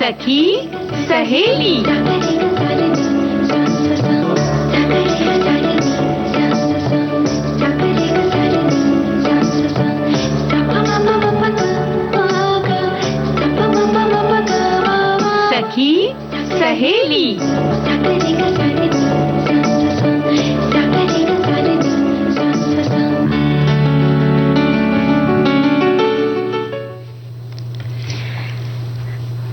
सखी सहेली। सखी सहेली।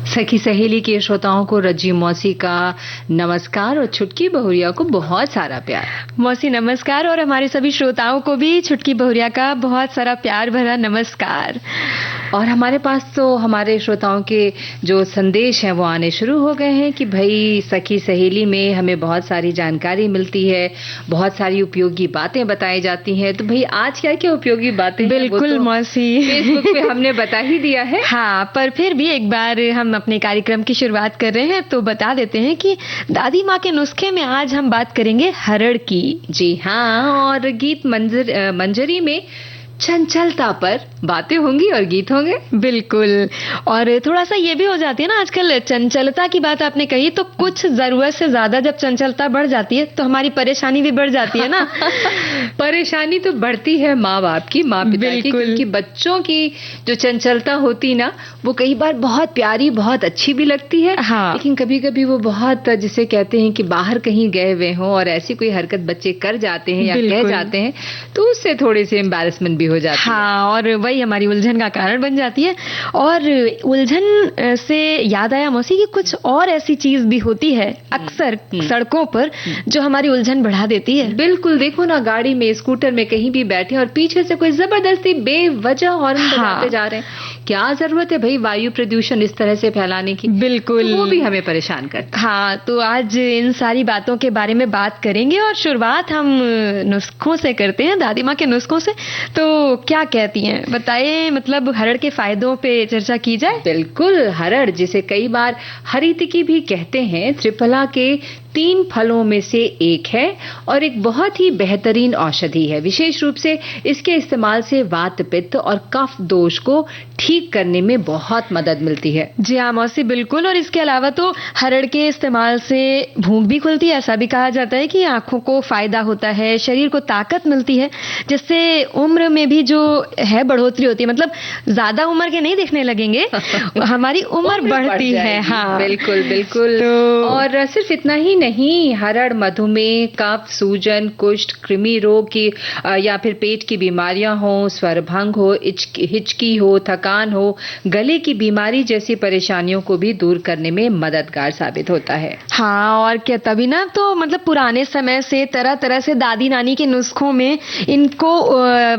सखी सहेली के श्रोताओं को रज्जी मौसी का नमस्कार और छुटकी बहुरिया को बहुत सारा प्यार। मौसी नमस्कार और हमारे सभी श्रोताओं को भी छुटकी बहुरिया का बहुत सारा प्यार भरा नमस्कार। और हमारे पास तो हमारे श्रोताओं के जो संदेश हैं वो आने शुरू हो गए हैं कि भाई सखी सहेली में हमें बहुत सारी जानकारी मिलती है, बहुत सारी उपयोगी बातें बताई जाती हैं। तो भाई आज क्या क्या उपयोगी बातें? बिल्कुल मौसी, फेसबुक पे हमने बता ही दिया है। हाँ, पर फिर भी एक बार हम अपने कार्यक्रम की शुरुआत कर रहे हैं तो बता देते हैं कि दादी माँ के नुस्खे में आज हम बात करेंगे हरड़ की। जी हाँ, और गीत मंजरी में चंचलता पर बातें होंगी और गीत होंगे। बिल्कुल, और थोड़ा सा ये भी हो जाती है ना आजकल, चंचलता की बात आपने कही तो कुछ जरूरत से ज्यादा जब चंचलता बढ़ जाती है तो हमारी परेशानी भी बढ़ जाती है ना। परेशानी तो बढ़ती है माँ बाप की, माँ पिता की, क्योंकि बच्चों की जो चंचलता होती ना वो कई बार बहुत प्यारी, बहुत अच्छी भी लगती है। हाँ। लेकिन कभी कभी वो बहुत, जिसे कहते हैं कि बाहर कहीं गए हुए हों और ऐसी कोई हरकत बच्चे कर जाते हैं या कह जाते हैं तो उससे थोड़े से एम्बैरेसमेंट भी हो जाती है। हाँ, और वही हमारी उलझन का कारण बन जाती है। और उलझन से याद आया मौसी कि कुछ और ऐसी चीज भी होती है अक्सर सड़कों पर जो हमारी उलझन बढ़ा देती है। बिल्कुल, देखो ना, गाड़ी में, स्कूटर में कहीं भी बैठे और पीछे से कोई जबरदस्ती बेवजह हॉर्न बजाते जा रहे हैं। क्या जरूरत है भाई वायु प्रदूषण इस तरह से फैलाने की? बिल्कुल, तो वो भी हमें परेशान करता है। हाँ, तो आज इन सारी बातों के बारे में बात करेंगे और शुरुआत हम नुस्खों से करते हैं, दादी माँ के नुस्खों से। तो क्या कहती हैं, बताइए, मतलब हरड़ के फायदों पे चर्चा की जाए। बिल्कुल, हरड़ जिसे कई बार हरितकी भी कहते हैं, त्रिफला के 3 फलों में से एक है और एक बहुत ही बेहतरीन औषधि है। विशेष रूप से इसके इस्तेमाल से वात, पित्त और कफ दोष को ठीक करने में बहुत मदद मिलती है। जी हाँ मौसी, बिल्कुल। और इसके अलावा तो हरड़ के इस्तेमाल से भूख भी खुलती है। ऐसा भी कहा जाता है कि आंखों को फायदा होता है, शरीर को ताकत मिलती है, जिससे उम्र में भी जो है बढ़ोतरी होती है। मतलब ज्यादा उम्र के नहीं दिखने लगेंगे, हमारी उम्र बढ़ती है। हाँ बिल्कुल बिल्कुल। और सिर्फ इतना ही नहीं, हरड़ मधुमेह, कफ, सूजन, कुष्ठ, कृमि रोग की या फिर पेट की बीमारियां हो, स्वरभंग हो, हिचकी हो, थकान हो, गले की बीमारी जैसी परेशानियों को भी दूर करने में मददगार साबित होता है। हाँ, और क्या, तभी ना तो मतलब पुराने समय से तरह तरह से दादी नानी के नुस्खों में इनको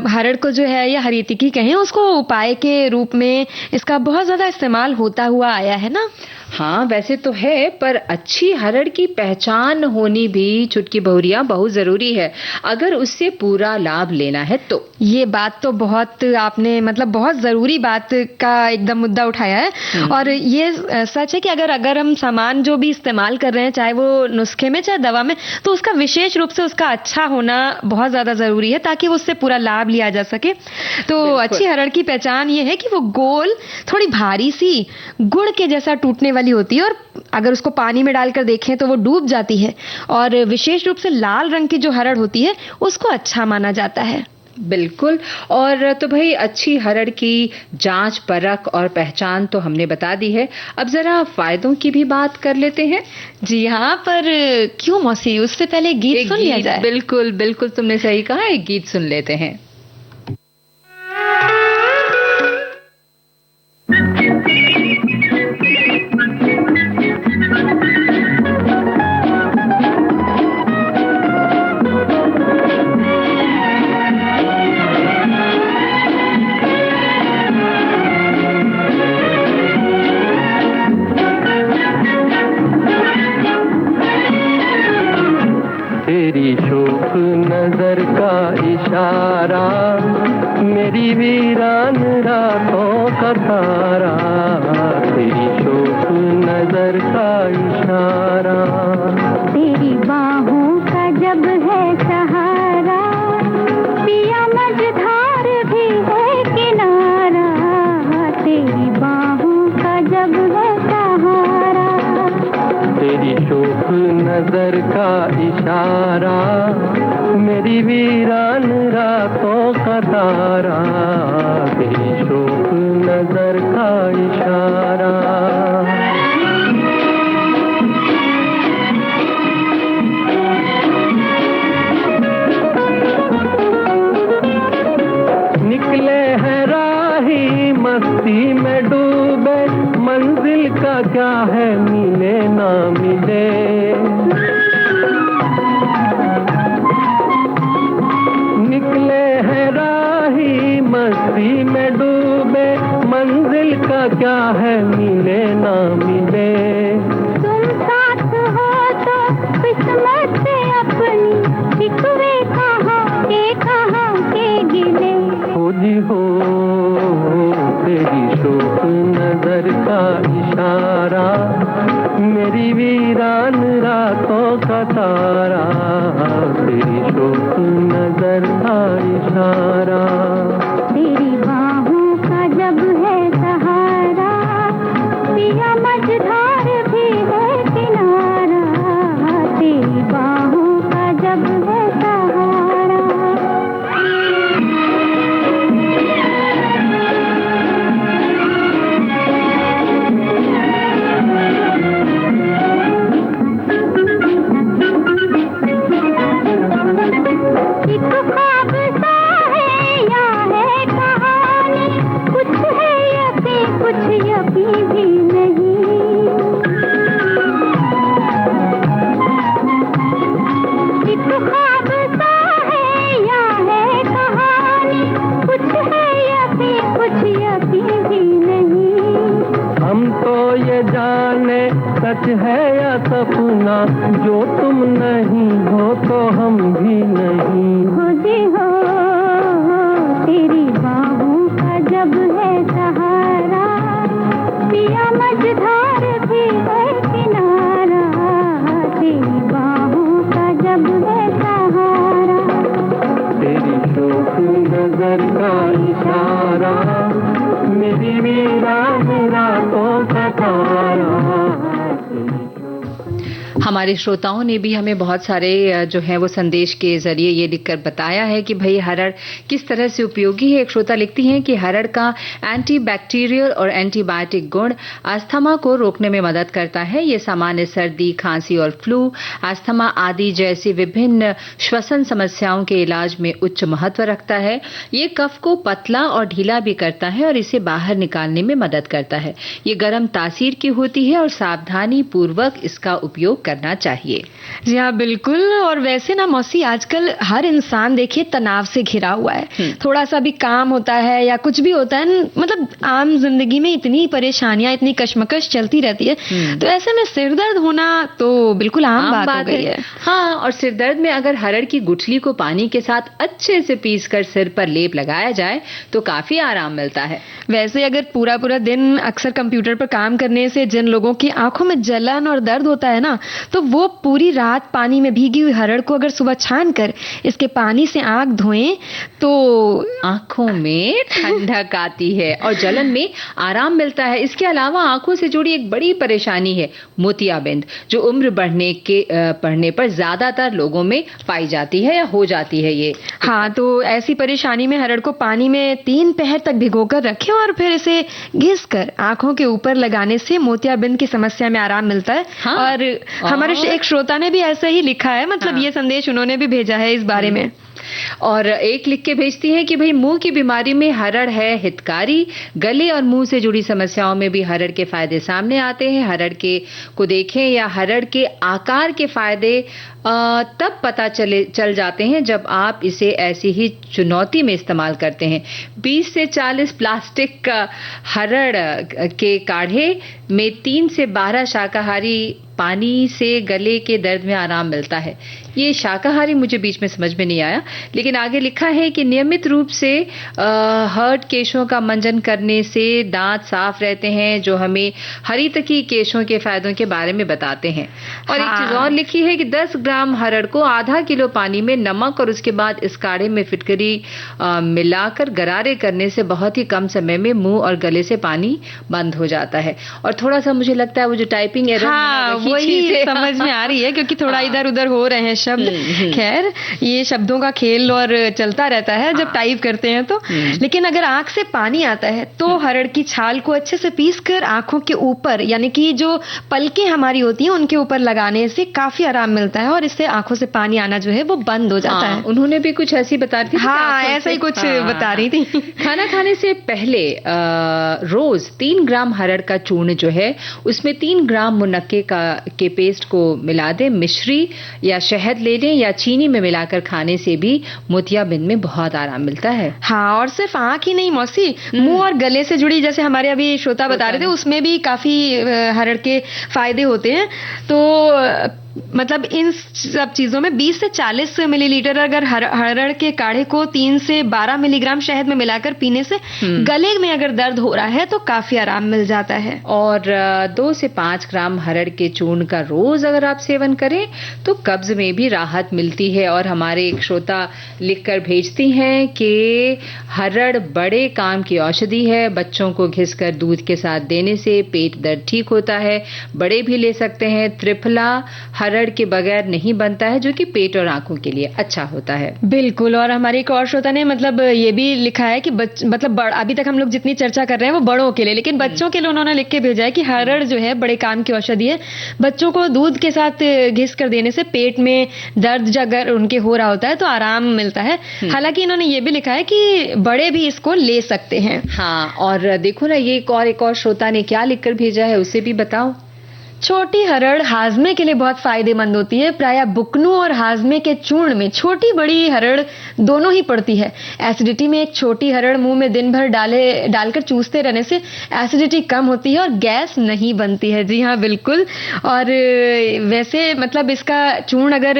हरड़ को जो है या हरितिकी कहें, उसको उपाय के रूप में इसका बहुत ज्यादा इस्तेमाल होता हुआ आया है ना। हाँ वैसे तो है, पर अच्छी हरड़ की पहचान होनी भी छुटकी बहुरिया बहुत जरूरी है अगर उससे पूरा लाभ लेना है तो। ये बात तो बहुत आपने मतलब बहुत जरूरी बात का एकदम मुद्दा उठाया है। और ये सच है कि अगर हम सामान जो भी इस्तेमाल कर रहे हैं, चाहे वो नुस्खे में चाहे दवा में, तो उसका विशेष रूप से उसका अच्छा होना बहुत ज्यादा जरूरी है ताकि उससे पूरा लाभ लिया जा सके। तो अच्छी हरड़ की पहचान ये है कि वो गोल, थोड़ी भारी सी, गुड़ के जैसा टूटने वाली होती है और अगर उसको पानी में डालकर देखें तो वो डूब जाती है। और विशेष रूप से लाल रंग की जो हरड़ होती है उसको अच्छा माना जाता है। बिल्कुल। और तो भाई अच्छी हरड़ की जांच, परख और पहचान तो हमने बता दी है, अब जरा फायदों की भी बात कर लेते हैं। जी हाँ, पर क्यों मौसी, उससे पहले गीत सुन लिया जाए। बिल्कुल बिल्कुल, तुमने सही कहा, एक गीत सुन लेते हैं। तेरी शोख नजर का इशारा, मेरी वीरान रातों का तारा, तेरी शोख नजर का इशारा। तेरी तेरी बाहों का जब है सहारा, पिया मझधार भी है किनारा, तेरी बाहों का जब है सहारा। तेरी शोख नजर का इशारा, मेरी वीरान रातों का तारा, तेरी शोख नजर का इशारा। निकले हैं राही मस्ती में डूबे, मंजिल का क्या है मिले ना मिले। निकले हैं राही मस्ती में डूबे, मंजिल का क्या है मिले ना मिले। तुम साथ हो तो किस्मत से अपनी, शिकवे कहाँ के गिले। हो जी हो, तेरी शोख नजर का इशारा, मेरी वीरान रातों का तारा, तेरी शोख नजर का इशारा। तेरी बाहों का जब है सहारा, पिया मझधार भी है किनारा, तेरी बाहों का जब है सहारा। एक ख्वाब सा है या है कहानी, कुछ है यकीन कुछ यकीन भी नहीं। एक ख्वाब सा है या है कहानी, कुछ है यकीन कुछ यकीन भी नहीं। हम तो ये जाने सच है या सपना, जो तुम नहीं हो तो हम भी नहीं। हो जी हो, तेरी बाहों का जब है सहारा, पिया मझधार भी है किनारा, तेरी बाहों का जब है सहारा। तेरी शोख नजर का इशारा, मेरी वीरान रातों का तारा। हमारे श्रोताओं ने भी हमें बहुत सारे जो है वो संदेश के जरिए ये लिखकर बताया है कि भाई हरड़ किस तरह से उपयोगी है। एक श्रोता लिखती हैं कि हरड़ का एंटीबैक्टीरियल और एंटीबायोटिक गुण अस्थमा को रोकने में मदद करता है। ये सामान्य सर्दी, खांसी और फ्लू, अस्थमा आदि जैसी विभिन्न श्वसन समस्याओं के इलाज में उच्च महत्व रखता है। ये कफ को पतला और ढीला भी करता है और इसे बाहर निकालने में मदद करता है। ये गर्म तासीर की होती है और सावधानी पूर्वक इसका उपयोग करना चाहिए। जी हाँ, बिल्कुल। और वैसे ना मौसी, आजकल हर इंसान देखिए तनाव से घिरा हुआ है। थोड़ा सा भी काम होता है या कुछ भी होता है, मतलब आम जिंदगी में इतनी परेशानियां, इतनी कश्मकश चलती रहती है, तो ऐसे में सिर दर्द होना तो बिल्कुल आम बात हो गई है। हाँ, और सिर दर्द में अगर हरड़ की गुठली को पानी के साथ अच्छे से पीसकर सिर पर लेप लगाया जाए तो काफी आराम मिलता है। वैसे अगर पूरा पूरा दिन अक्सर कंप्यूटर पर काम करने से जिन लोगों की आंखों में जलन और दर्द होता है ना, तो वो पूरी रात पानी में भीगी हुई हरड़ को अगर सुबह छान कर इसके पानी से आंख धोएं तो आंखों में ठंडक आती है और जलन में आराम मिलता है। इसके अलावा आंखों से जुड़ी एक बड़ी परेशानी है मोतियाबिंद, जो उम्र बढ़ने पर ज्यादातर लोगों में पाई जाती है या हो जाती है ये। हाँ, तो ऐसी परेशानी में हरड़ को पानी में 3 पहर तक भिगोकर रखें और फिर इसे घिसकर आंखों के ऊपर लगाने से मोतियाबिंद की समस्या में आराम मिलता है। हाँ, और हमारे एक श्रोता ने भी ऐसा ही लिखा है, मतलब ये संदेश उन्होंने भी भेजा है इस बारे में। और एक लिख के भेजती है कि भाई मुंह की बीमारी में हरड़ है हितकारी। गले और मुंह से जुड़ी समस्याओं में भी हरड़ के फायदे सामने आते हैं। हरड़ के को देखें या हरड़ के आकार के फायदे तब पता चल जाते हैं जब आप इसे ऐसी ही चुनौती में इस्तेमाल करते हैं। 20 से 40 प्लास्टिक हरड़ के काढ़े में 3 से 12 शाकाहारी पानी से गले के दर्द में आराम मिलता है। ये शाकाहारी मुझे बीच में समझ में नहीं आया, लेकिन आगे लिखा है कि नियमित रूप से हर्ट केशों का मंजन करने से दांत साफ रहते हैं, जो हमें हरीतकी केशों के फायदों के बारे में बताते हैं। और एक चीज और लिखी है कि 10 ग्राम हरड़ को आधा किलो पानी में नमक और उसके बाद इस काढ़े में फिटकरी मिलाकर गरारे करने से बहुत ही कम समय में मुंह और गले से पानी बंद हो जाता है। और थोड़ा सा मुझे लगता है वो जो टाइपिंग एरर वही समझ में आ रही है, क्योंकि थोड़ा इधर उधर हो रहे हैं शब्द। खैर, ये शब्दों का खेल और चलता रहता है जब टाइप करते हैं तो। लेकिन अगर आंख से पानी आता है तो हरड़ की छाल को अच्छे से पीस कर आंखों के ऊपर, यानी कि जो पलकें हमारी होती हैं उनके ऊपर लगाने से काफी आराम मिलता है और इससे आंखों से पानी आना जो है वो बंद हो जाता है। उन्होंने भी कुछ ऐसी बता रही थी। हाँ, ऐसा ही कुछ बता रही थी। खाना खाने से पहले रोज 3 ग्राम हरड़ का चूर्ण जो है उसमें 3 ग्राम मुनक्के के पेस्ट को मिला दें। मिश्री या शहद ले लें या चीनी में मिलाकर खाने से भी मोतियाबिंद में बहुत आराम मिलता है। हाँ, और सिर्फ आंख ही नहीं मौसी, मुंह और गले से जुड़ी, जैसे हमारे अभी श्रोता बता रहे थे, उसमें भी काफी हरड़ के फायदे होते हैं। तो मतलब इन सब चीजों में 20 से 40 मिलीलीटर अगर हरड़ के काढ़े को 3 से 12 मिलीग्राम शहद में मिलाकर पीने से गले में अगर दर्द हो रहा है तो काफी आराम मिल जाता है। और 2 से 5 ग्राम हरड़ के चूर्ण का रोज अगर आप सेवन करें तो कब्ज में भी राहत मिलती है। और हमारे एक श्रोता लिखकर भेजती हैं कि हरड़ बड़े काम की औषधि है। बच्चों को घिसकर दूध के साथ देने से पेट दर्द ठीक होता है। बड़े भी ले सकते हैं। त्रिफला हरड़ के बगैर नहीं बनता है, जो कि पेट और आंखों के लिए अच्छा होता है। बिल्कुल। और हमारे एक और श्रोता ने मतलब ये भी लिखा है कि मतलब अभी तक हम लोग जितनी चर्चा कर रहे हैं वो बड़ों के लिए, लेकिन बच्चों के लिए उन्होंने लिख के भेजा है कि हरड़ जो है बड़े काम की औषधि है। बच्चों को दूध के साथ घिस कर देने से पेट में दर्द अगर उनके हो रहा होता है तो आराम मिलता है। हालांकि इन्होंने ये भी लिखा है कि बड़े भी इसको ले सकते हैं। हाँ, और देखो ना, ये एक और श्रोता ने क्या लिखकर भेजा है, उसे भी बताओ। छोटी हरड़ हाजमे के लिए बहुत फायदेमंद होती है। प्रायः बुकनों और हाजमे के चूर्ण में छोटी बड़ी हरड़ दोनों ही पड़ती है। एसिडिटी में एक छोटी हरड़ मुंह में दिन भर डालकर चूसते रहने से एसिडिटी कम होती है और गैस नहीं बनती है। जी हाँ, बिल्कुल। और वैसे मतलब इसका चूर्ण अगर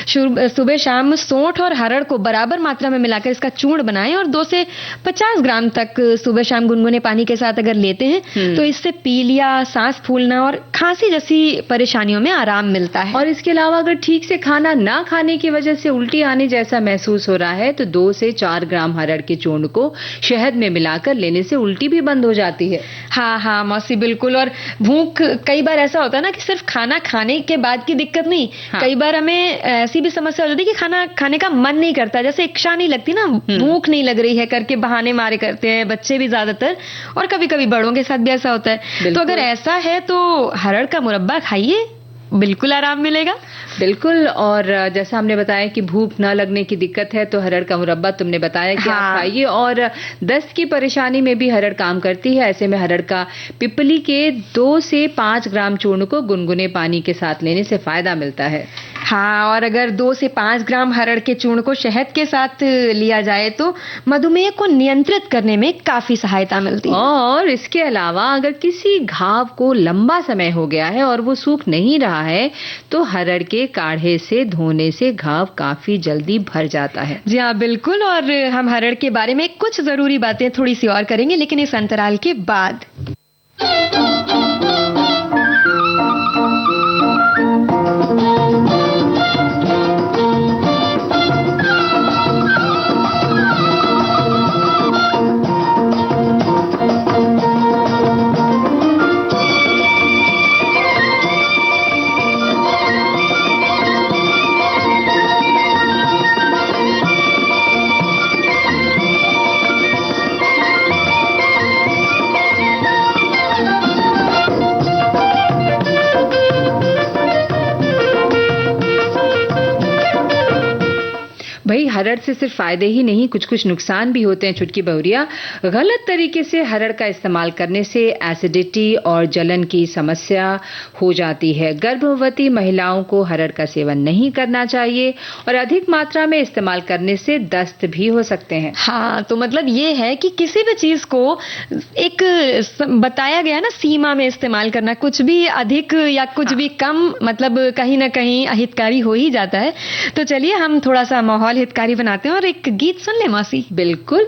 सुबह शाम सौंठ और हरड़ को बराबर मात्रा में मिलाकर इसका चूर्ण बनाएं और 2 से 50 ग्राम तक सुबह शाम गुनगुने पानी के साथ अगर लेते हैं तो इससे पीलिया, सांस फूलना और खांसी जैसी परेशानियों में आराम मिलता है। और इसके अलावा अगर ठीक से खाना ना खाने की वजह से उल्टी आने जैसा महसूस हो रहा है तो 2 से 4 ग्राम हरड़ के चूर्ण को शहद में मिलाकर लेने से उल्टी भी बंद हो जाती है। हाँ हाँ मौसी, बिल्कुल। और भूख, कई बार ऐसा होता है ना कि सिर्फ खाना खाने के बाद की दिक्कत नहीं, कई बार हमें ऐसी भी समस्या हो जाती है कि खाना खाने का मन नहीं करता, जैसे इच्छा नहीं लगती ना, भूख नहीं लग रही है करके बहाने मारे करते हैं बच्चे भी ज्यादातर, और कभी कभी बड़ों के साथ भी ऐसा होता है। तो अगर ऐसा है तो हरड़ का मुरब्बा खाइए, बिल्कुल आराम मिलेगा। बिल्कुल। और जैसा हमने बताया कि भूख न लगने की दिक्कत है तो हरड़ का मुरब्बा तुमने बताया कि आप खाइए। और दस्त की परेशानी में भी हरड़ काम करती है। ऐसे में हरड़ का पिपली के 2 से 5 ग्राम चूर्ण को गुनगुने पानी के साथ लेने से फायदा मिलता है। हाँ, और अगर 2 से 5 ग्राम हरड़ के चूर्ण को शहद के साथ लिया जाए तो मधुमेह को नियंत्रित करने में काफी सहायता मिलती है। और इसके अलावा अगर किसी घाव को लंबा समय हो गया है और वो सूख नहीं रहा है तो हरड़ के काढ़े से धोने से घाव काफी जल्दी भर जाता है। जी हाँ, बिल्कुल। और हम हरड़ के बारे में कुछ जरूरी बातें थोड़ी सी और करेंगे, लेकिन इस अंतराल के बाद। हरड़ से सिर्फ फायदे ही नहीं, कुछ कुछ नुकसान भी होते हैं छुटकी बहुरिया। गलत तरीके से हरड़ का इस्तेमाल करने से एसिडिटी और जलन की समस्या हो जाती है। गर्भवती महिलाओं को हरड़ का सेवन नहीं करना चाहिए और अधिक मात्रा में इस्तेमाल करने से दस्त भी हो सकते हैं। हाँ, तो मतलब ये है कि किसी भी चीज को एक बताया गया ना सीमा में इस्तेमाल करना, कुछ भी अधिक या कुछ भी कम मतलब कहीं ना कहीं अहितकारी हो ही जाता है। तो चलिए हम थोड़ा सा माहौल हितकारी बनाते हैं और एक गीत सुन ले मौसी। बिल्कुल।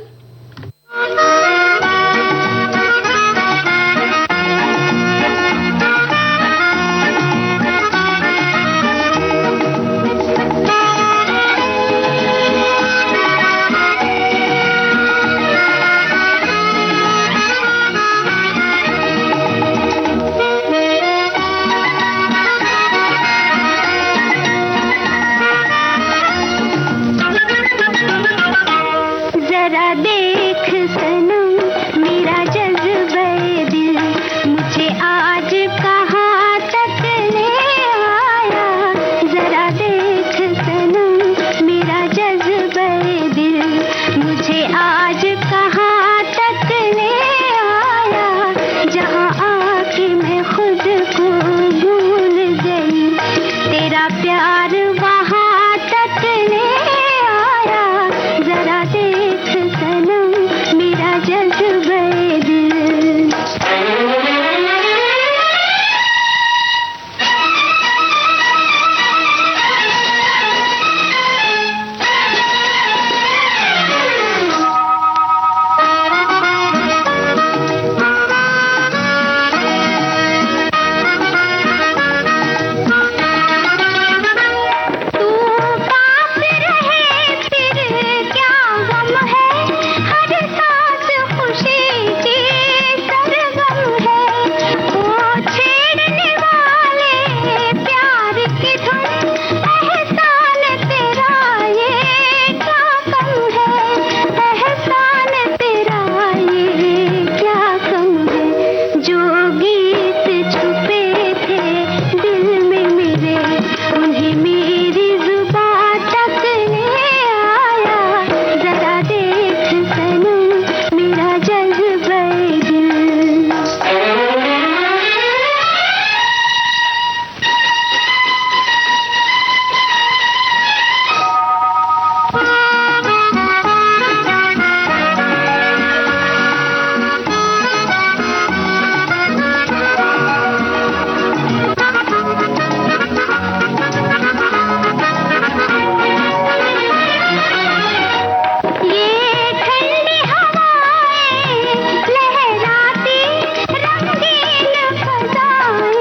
जरा देख सनम मेरा जज्बे दिल मुझे आज कहाँ तक ले आया। जरा देख सनम मेरा जज्बे दिल मुझे आज कहाँ तक ले आया। जहाँ आके मैं खुद को भूल गई, तेरा प्यार वहाँ तक ले आया। जरा देख सनम मेरा जज्बे दिल। तू पास रहे फिर क्या गम है, हर सांस खुशी की सरगम है। वो छेड़ने वाले प्यार की धुन, एहसान तेरा ये क्या कम है। एहसान तेरा ये क्या कम है। जो गीत छुपे थे दिल में मेरे, उन्हें मेरी जुबान तक ले आया। जरा देख सनम मेरा जज्बे दिल। ये ठंडी हवाएं लहराती, रंगीन फजाएं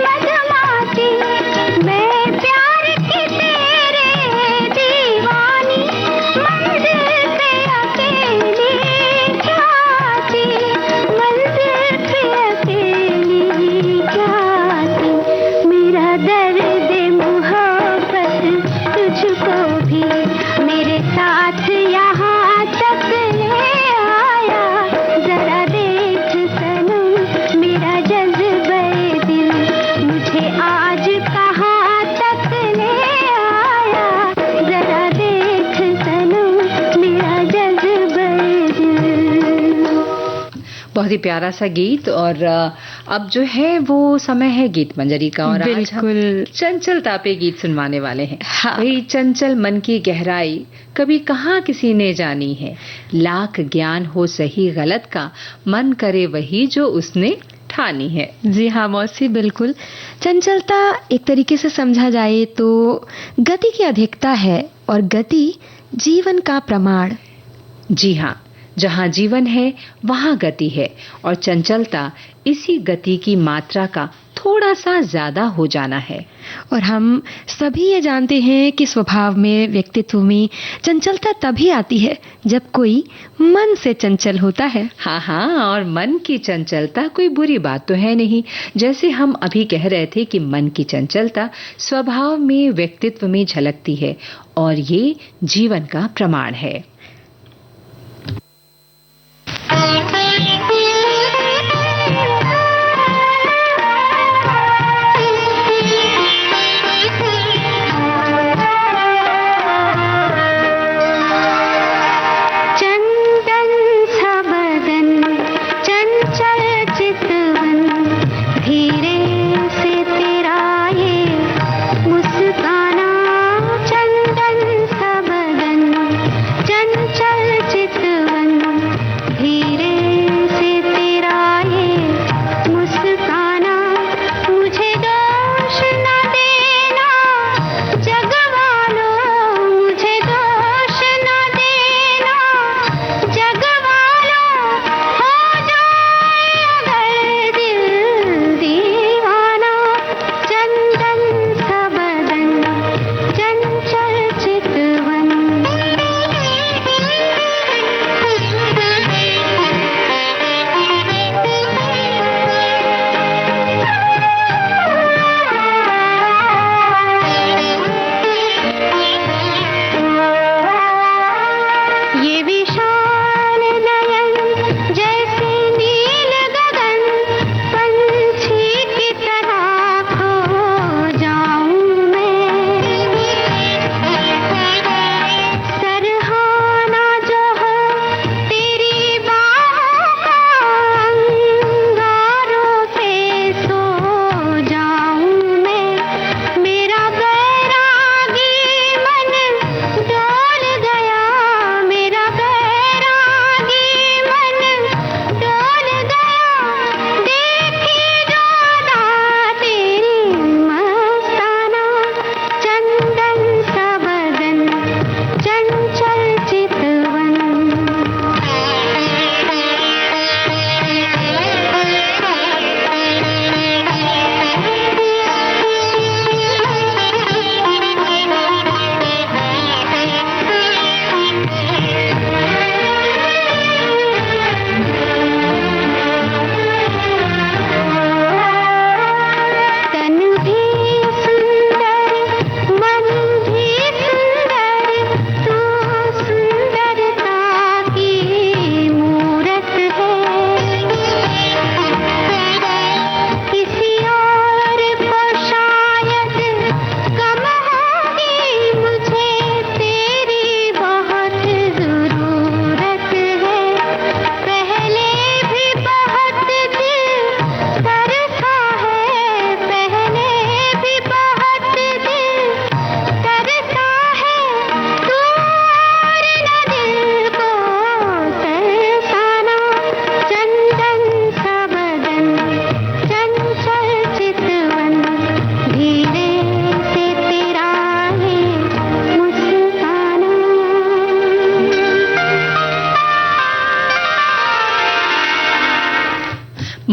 मधुमाती। मैं प्यार की तेरे दीवानी, मंजिल पे अकेली क्या आती। मंजिल पे अकेली क्या आती। मेरा दर्द मोहब्बत तुझको भी मेरे साथ यहाँ तक ले आया। जरा देख सनम मेरा जज्बे दिल मुझे आज कहाँ तक ले आया। जरा देख सनम मेरा जज्बे दिल। बहुत ही प्यारा सा गीत। और अब जो है वो समय है गीत मंजरी का और आज हम बिल्कुल। चंचलता पे गीत सुनवाने वाले हैं। हाँ। वही चंचल मन की गहराई कभी कहाँ किसी ने जानी है। लाख ज्ञान हो सही गलत का, मन करे वही जो उसने ठानी है। जी हाँ मौसी, बिल्कुल। चंचलता एक तरीके से समझा जाए तो गति की अधिकता है और गति जीवन का प्रमाण। जी हाँ, जहाँ जीवन है वहाँ गति है और चंचलता इसी गति की मात्रा का थोड़ा सा ज्यादा हो जाना है। और हम सभी ये जानते हैं कि स्वभाव में, व्यक्तित्व में चंचलता तभी आती है जब कोई मन से चंचल होता है। हाँ हाँ, और मन की चंचलता कोई बुरी बात तो है नहीं। जैसे हम अभी कह रहे थे कि मन की चंचलता स्वभाव में, व्यक्तित्व में झलकती है और ये जीवन का प्रमाण है।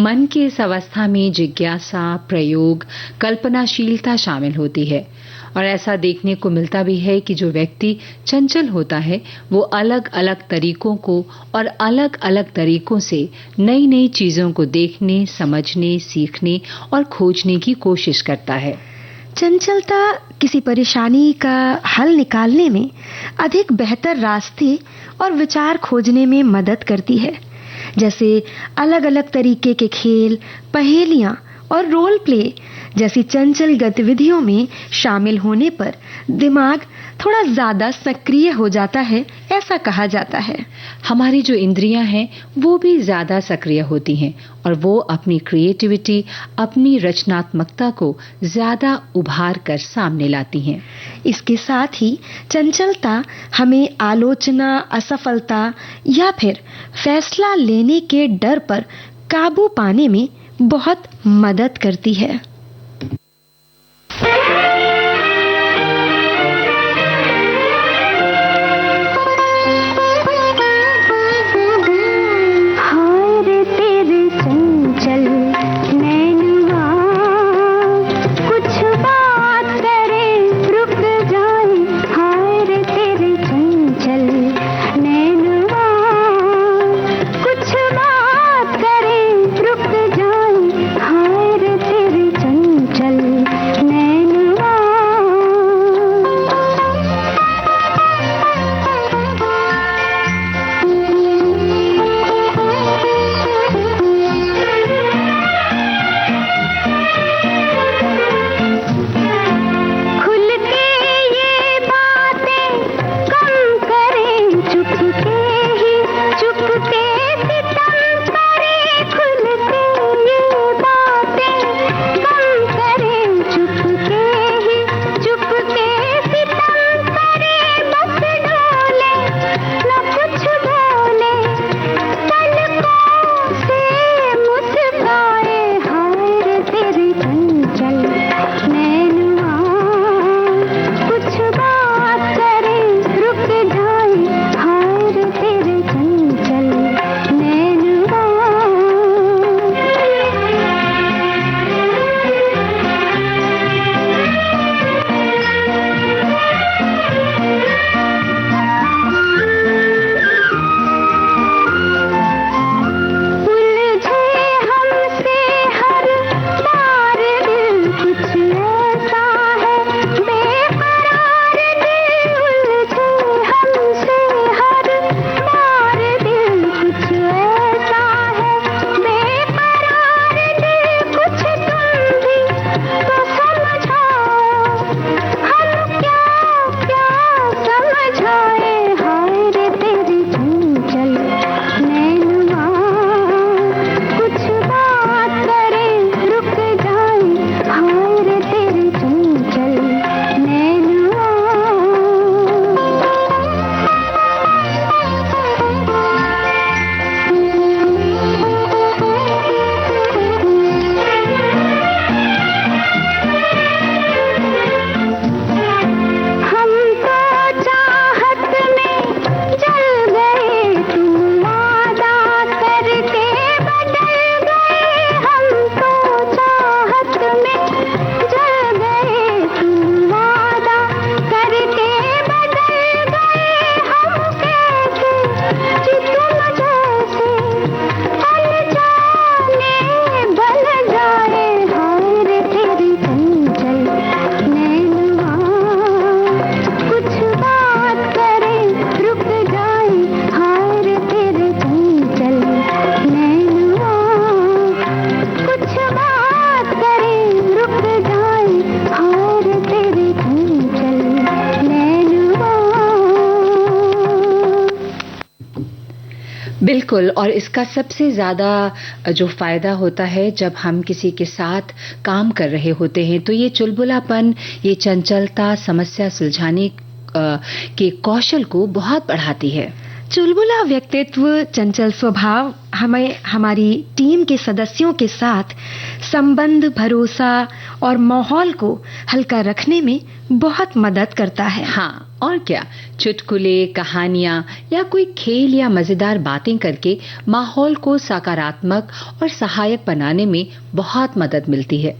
मन की इस अवस्था में जिज्ञासा, प्रयोग, कल्पनाशीलता शामिल होती है और ऐसा देखने को मिलता भी है कि जो व्यक्ति चंचल होता है वो अलग-अलग तरीकों को और अलग-अलग तरीकों से नई-नई चीजों को देखने, समझने, सीखने और खोजने की कोशिश करता है। चंचलता किसी परेशानी का हल निकालने में अधिक बेहतर रास्ते और विचार खोजने में मदद करती है। जैसे अलग-अलग तरीके के खेल, पहेलियां और रोल प्ले जैसी चंचल गतिविधियों में शामिल होने पर दिमाग थोड़ा ज्यादा सक्रिय हो जाता है, ऐसा कहा जाता है। हमारी जो इंद्रियां हैं वो भी ज्यादा सक्रिय होती हैं और वो अपनी क्रिएटिविटी, अपनी रचनात्मकता को ज्यादा उभार कर सामने लाती हैं। इसके साथ ही चंचलता हमें आलोचना, असफलता या फिर फैसला लेने के डर पर काबू पाने में बहुत मदद करती है। बिल्कुल, और इसका सबसे ज़्यादा जो फ़ायदा होता है जब हम किसी के साथ काम कर रहे होते हैं तो ये चुलबुलापन, ये चंचलता समस्या सुलझाने के कौशल को बहुत बढ़ाती है। चुलबुला व्यक्तित्व, चंचल स्वभाव हमें हमारी टीम के सदस्यों के साथ संबंध, भरोसा और माहौल को हल्का रखने में बहुत मदद करता है। हाँ, और क्या, चुटकुले, कहानियां या कोई खेल या मजेदार बातें करके माहौल को सकारात्मक और सहायक बनाने में बहुत मदद मिलती है।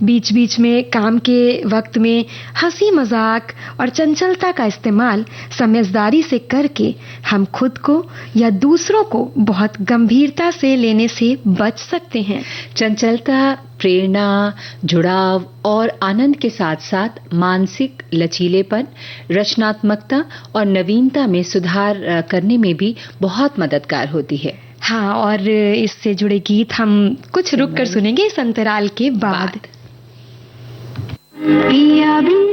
बीच बीच में काम के वक्त में हंसी मजाक और चंचलता का इस्तेमाल समझदारी से करके हम खुद को या दूसरों को बहुत गंभीरता से लेने से बच सकते हैं। चंचलता प्रेरणा, जुड़ाव और आनंद के साथ साथ मानसिक लचीलेपन, रचनात्मकता और नवीनता में सुधार करने में भी बहुत मददगार होती है। हाँ, और इससे जुड़े गीत हम कुछ रुक कर सुनेंगे इस अंतराल के बाद। पिया बिना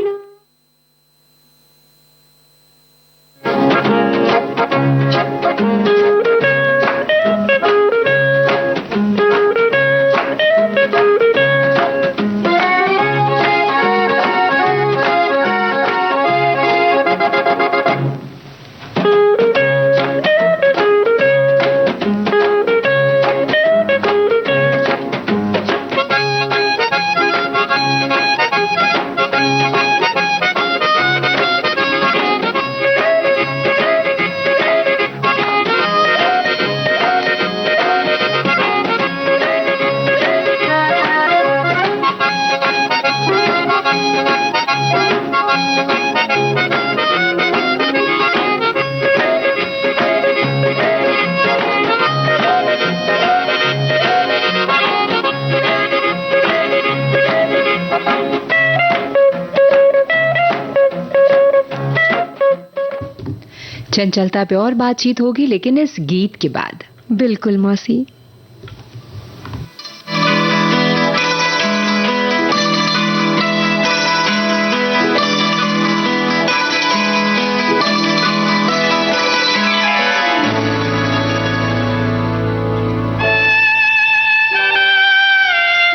चंचलता पे और बातचीत होगी, लेकिन इस गीत के बाद। बिल्कुल मौसी।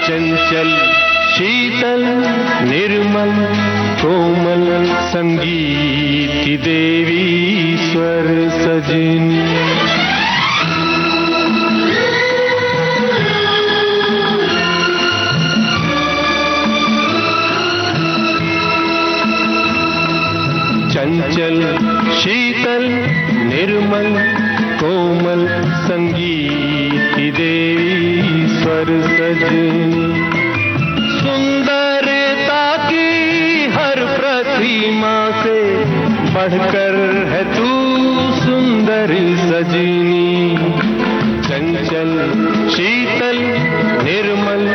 चंचल शीतल निर्मल कोमल संगीत की देवी स्वर सजनी, चंचल शीतल निर्मल कोमल संगीत की देवी स्वर सजनी, सुंदरता की हर प्रतिमा से बढ़कर है तू सुंदर सजनी, चंचल शीतल निर्मल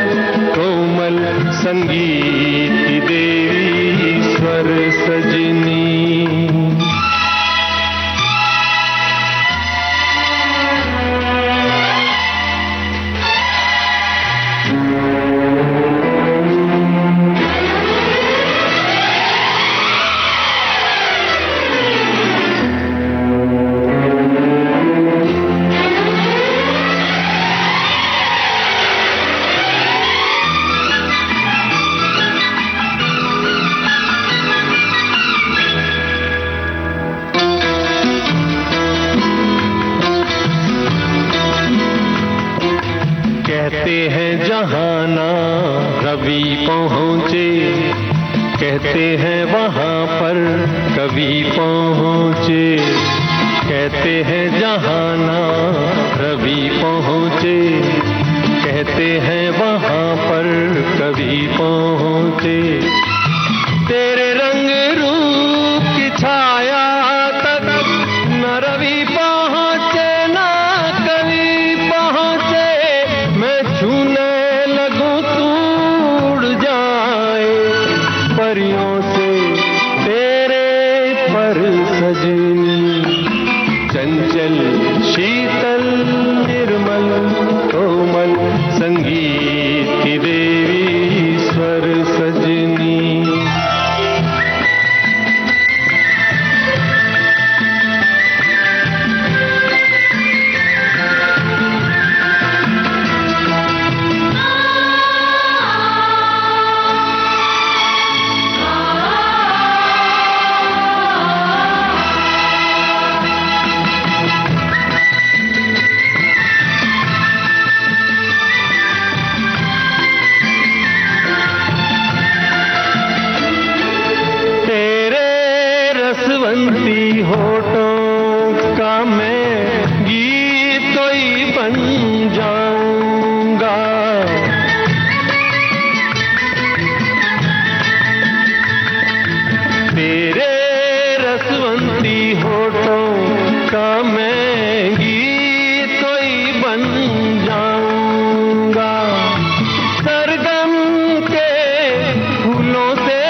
कोमल संगीत की देवी स्वर सजनी। कहते हैं जहाँ ना रवि पहुँचे, कहते हैं वहाँ पर कभी पहुँचे, कहते हैं जहाँ ना रवि पहुँचे, कहते हैं वहाँ पर कभी पहुँचे, तेरे रंग रूप की छाया तक न रवि पहुँचे ना कभी पहुँचे, मैं छूने लगूं तू उड़ जाए परियों से तेरे पर सजनी, चंचल शीतल निर्मल कोमल संगीत की देवी स्वर सजनी। रसवंती होठों का मैं गीत तो ही बन जाऊंगा। तेरे रसवंती होठों का मैं गीत तो ही बन जाऊंगा। सरगम के फूलों से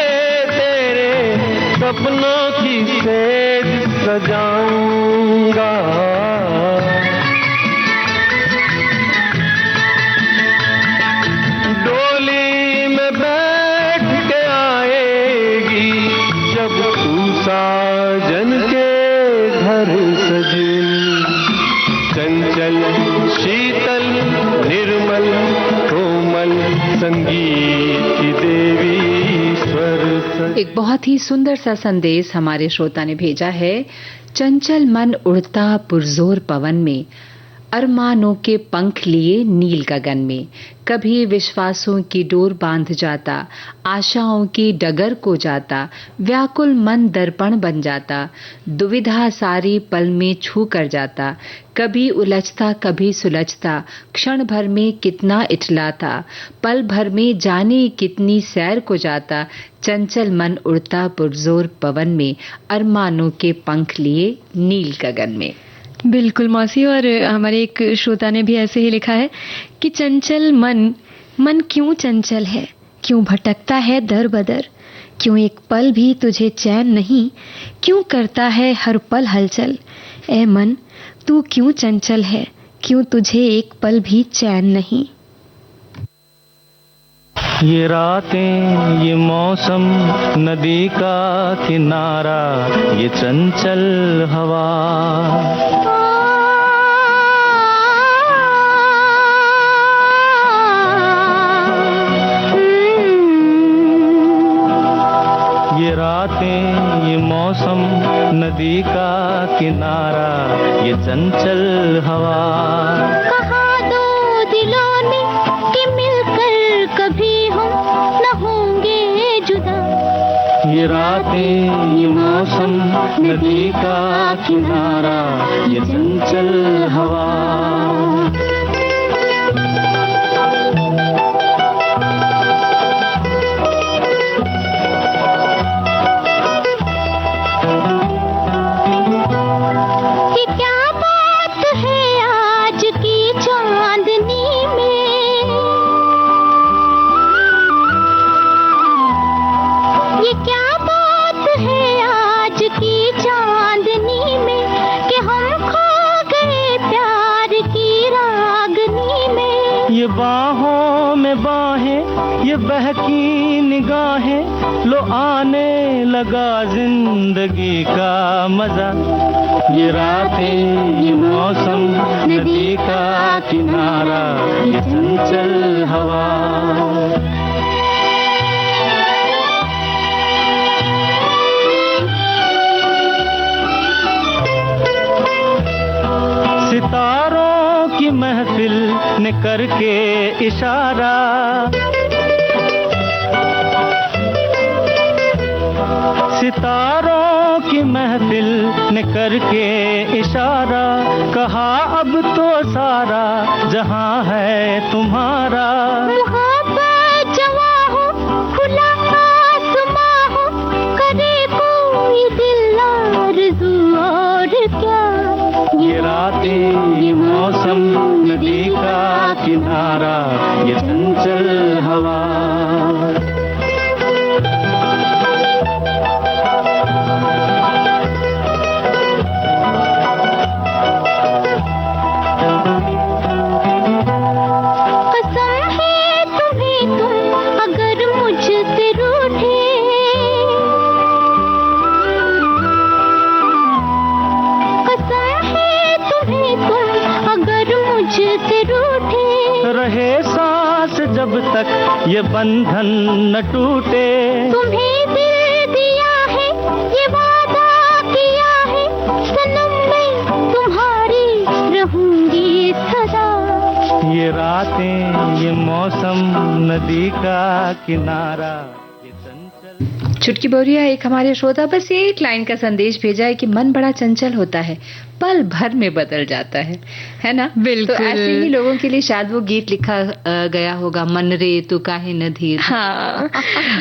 तेरे सपनों की सेज सजाऊंगा। डोली में बैठ के आएगी जब तू साजन के घर सजनी। चंचल शीतल निर्मल कोमल संगीत की देवी स्वर। एक बहुत ही सुंदर सा संदेश हमारे श्रोता ने भेजा है। चंचल मन उड़ता पुरजोर पवन में, अरमानों के पंख लिए नील गगन में। कभी विश्वासों की डोर बांध जाता, आशाओं की डगर को जाता। व्याकुल मन दर्पण बन जाता, दुविधा सारी पल में छू कर जाता। कभी उलझता कभी सुलझता, क्षण भर में कितना इठलाता। पल भर में जाने कितनी सैर को जाता। चंचल मन उड़ता पुरजोर पवन में, अरमानों के पंख लिए नील गगन में। बिल्कुल मौसी, और हमारे एक श्रोता ने भी ऐसे ही लिखा है कि चंचल मन क्यों चंचल है, क्यों भटकता है दर बदर, क्यों एक पल भी तुझे चैन नहीं, क्यों करता है हर पल हलचल। ए मन तू क्यों चंचल है, क्यों तुझे एक पल भी चैन नहीं। ये रातें ये मौसम नदी का किनारा, ये चंचल हवा। ये रातें ये मौसम नदी का किनारा, ये चंचल हवा। कहा दो दिलों ने कि मिलकर कभी हम न होंगे जुदा। ये रातें ये मौसम नदी का किनारा, ये चंचल हवा। ये बाहों में बाहें ये बहकी निगाहें, लो आने लगा जिंदगी का मजा। ये रातें ये मौसम नदी का किनारा, ये चंचल हवा। सितारों की महफिल ने करके इशारा, सितारों की महफिल ने करके इशारा। कहा अब तो सारा जहां है तुम्हारा। मोहब्बत जवां हो खुला आसमां हो, करे कोई दिल आरज़ू और क्या। ये रातें ये मौसम नदी का किनारा, ये चंचल हवा। कसम है तुम्हें तुम अगर मुझसे रूठे, कसम है तुम्हें तुम अगर मुझसे रूठे। रहे सांस जब तक ये बंधन न टूटे। तुम्हें दिल दिया है ये वादा किया है, सनम मैं तुम्हारी रहूंगी सदा। ये रातें ये मौसम नदी का किनारा, ये चंचल। चुटकी बोरिया एक हमारे श्रोता बस एक लाइन का संदेश भेजा है कि मन बड़ा चंचल होता है, पल भर में बदल जाता है ना? बिल्कुल। तो ऐसे ही लोगों के लिए शायद वो गीत लिखा गया होगा, मन रे तू काहे न धीर। हाँ,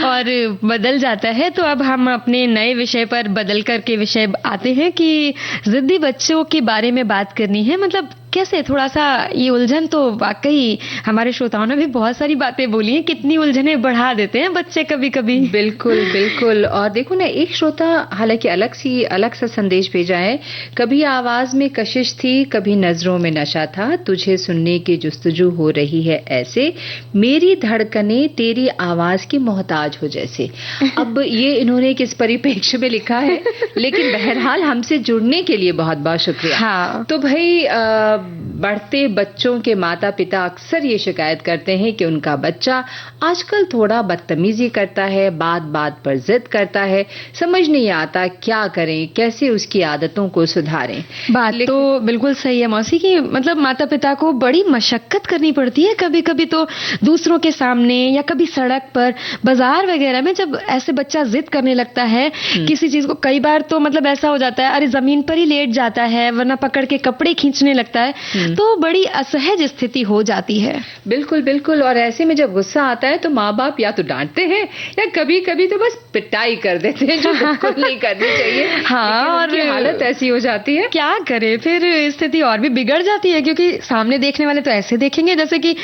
और बदल जाता है। तो अब हम अपने नए विषय पर बदल करके विषय आते हैं कि जिद्दी बच्चों के बारे में बात करनी है। मतलब कैसे थोड़ा सा ये उलझन, तो वाकई हमारे श्रोताओं ने भी बहुत सारी बातें बोली हैं, कितनी उलझनें बढ़ा देते हैं बच्चे कभी कभी। बिल्कुल बिल्कुल। और देखो ना, एक श्रोता हालांकि अलग सा संदेश भेजा है, कभी आवाज में कशिश थी, कभी नजरों में नशा था, तुझे सुनने की जुस्तजू हो रही है ऐसे, मेरी धड़कने तेरी आवाज की मोहताज हो जैसे। अब ये इन्होंने किस परिप्रेक्ष्य में लिखा है, लेकिन बहरहाल हमसे जुड़ने के लिए बहुत बहुत शुक्रिया। हाँ। तो भाई बढ़ते बच्चों के माता पिता अक्सर ये शिकायत करते हैं कि उनका बच्चा आजकल थोड़ा बदतमीजी करता है, बात बात पर जिद करता है, समझ नहीं आता क्या करें, कैसे उसकी आदतों को सुधारें। बात तो बिल्कुल सही है मौसी की, मतलब माता पिता को बड़ी मशक्कत करनी पड़ती है कभी कभी, तो दूसरों के सामने या कभी सड़क पर, बाजार वगैरह में जब ऐसे बच्चा जिद करने लगता है किसी चीज को, कई बार तो मतलब ऐसा हो जाता है अरे जमीन पर ही लेट जाता है, वरना पकड़ के कपड़े खींचने लगता है, तो बड़ी असहज स्थिति हो जाती है। बिल्कुल बिल्कुल। और ऐसे में जब गुस्सा आता है तो माँ बाप या तो डांटते हैं या कभी कभी तो बस पिटाई कर देते हैं, जो बिल्कुल नहीं करनी चाहिए। हाँ, और हालत ऐसी हो जाती है, क्या करे, फिर स्थिति और भी बिगड़ जाती है, क्योंकि सामने देखने वाले तो ऐसे देखेंगे जैसे कि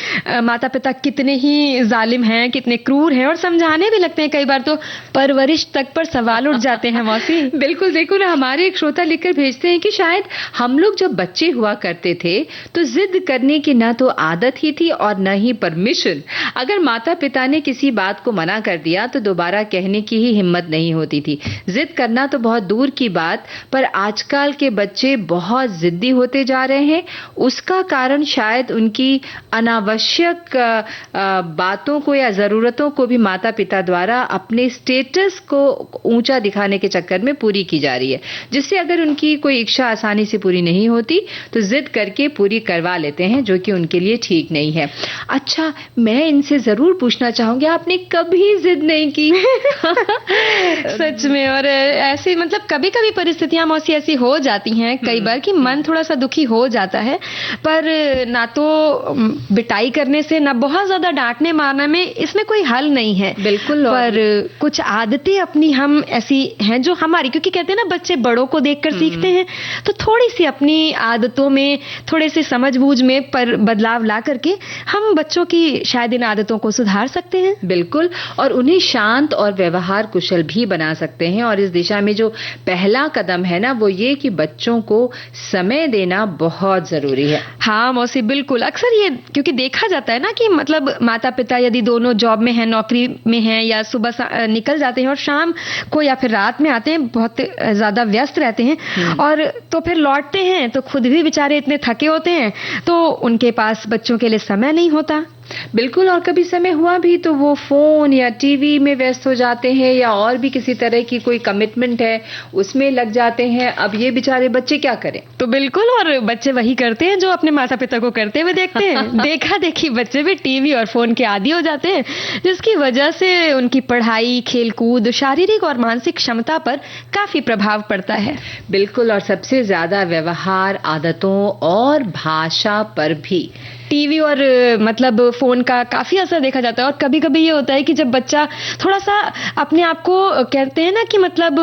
माता पिता कितने ही जालिम हैं, कितने क्रूर हैं, और समझाने भी लगते हैं, कई बार तो परवरिश तक पर सवाल उठ जाते हैं मौसी। बिल्कुल। देखो ना, हमारे एक श्रोता लिखकर भेजते हैं कि शायद हम लोग जब बच्चे हुआ करते थे तो जिद करने की ना तो आदत ही थी और न ही परमिशन। अगर माता पिता ने किसी बात को मना कर दिया तो दोबारा कहने की ही हिम्मत नहीं होती थी। जिद करना तो बहुत दूर की बात, पर आजकल के बच्चे बहुत जिद्दी होते जा रहे हैं। उसका कारण शायद उनकी अनावश्यक बातों को या जरूरतों को भी माता पिता द्वारा अपने स्टेटस को ऊंचा दिखाने के चक्कर में पूरी की जा रही है, जिससे अगर उनकी कोई इच्छा आसानी से पूरी नहीं होती तो जिद करके पूरी करवा लेते हैं, जो कि उनके लिए ठीक नहीं है। अच्छा, मैं इनसे जरूर पूछना चाहूंगी, आपने कभी जिद नहीं की? सच में। और ऐसी मतलब कभी कभी परिस्थितियां मौसी ऐसी हो जाती हैं कई बार कि मन थोड़ा सा दुखी हो जाता है, पर ना तो बिटाई करने से, ना बहुत ज्यादा डांटने मारने में इसमें कोई हल नहीं है। बिल्कुल। पर कुछ आदतें अपनी हम ऐसी हैं जो हमारी, क्योंकि कहते हैं ना बच्चे बड़ों को देखकर सीखते हैं, तो थोड़ी सी अपनी आदतों में, थोड़े से समझबूझ में पर बदलाव ला करके हम बच्चों की शायद इन आदतों को सुधार सकते हैं। बिल्कुल। और उन्हें शांत और व्यवहार कुशल भी बना सकते हैं। और इस दिशा में जो पहला कदम है ना, वो ये कि बच्चों को समय देना बहुत जरूरी है। हाँ मौसी, बिल्कुल। अक्सर ये क्योंकि देखा जाता है ना कि मतलब माता पिता यदि दोनों जॉब में हैं, नौकरी में हैं, या सुबह निकल जाते हैं और शाम को या फिर रात में आते हैं, बहुत ज्यादा व्यस्त रहते हैं, और तो फिर लौटते हैं तो खुद भी बेचारे इतने थके होते हैं, तो उनके पास बच्चों के लिए समय नहीं होता। बिल्कुल। और कभी समय हुआ भी तो वो फोन या टीवी में व्यस्त हो जाते हैं, या और भी किसी तरह की कोई कमिटमेंट है उसमें लग जाते हैं। अब ये बेचारे बच्चे क्या करें? तो बिल्कुल, और बच्चे वही करते हैं जो अपने माता पिता को करते हुए देखते हैं। देखा देखी बच्चे भी टीवी और फोन के आदी हो जाते हैं, जिसकी वजह से उनकी पढ़ाई, खेलकूद, शारीरिक और मानसिक क्षमता पर काफी प्रभाव पड़ता है। बिल्कुल। और सबसे ज्यादा व्यवहार, आदतों और भाषा पर भी टीवी और मतलब फोन का काफी असर देखा जाता है। और कभी कभी ये होता है कि जब बच्चा थोड़ा सा अपने आप को, कहते हैं ना कि मतलब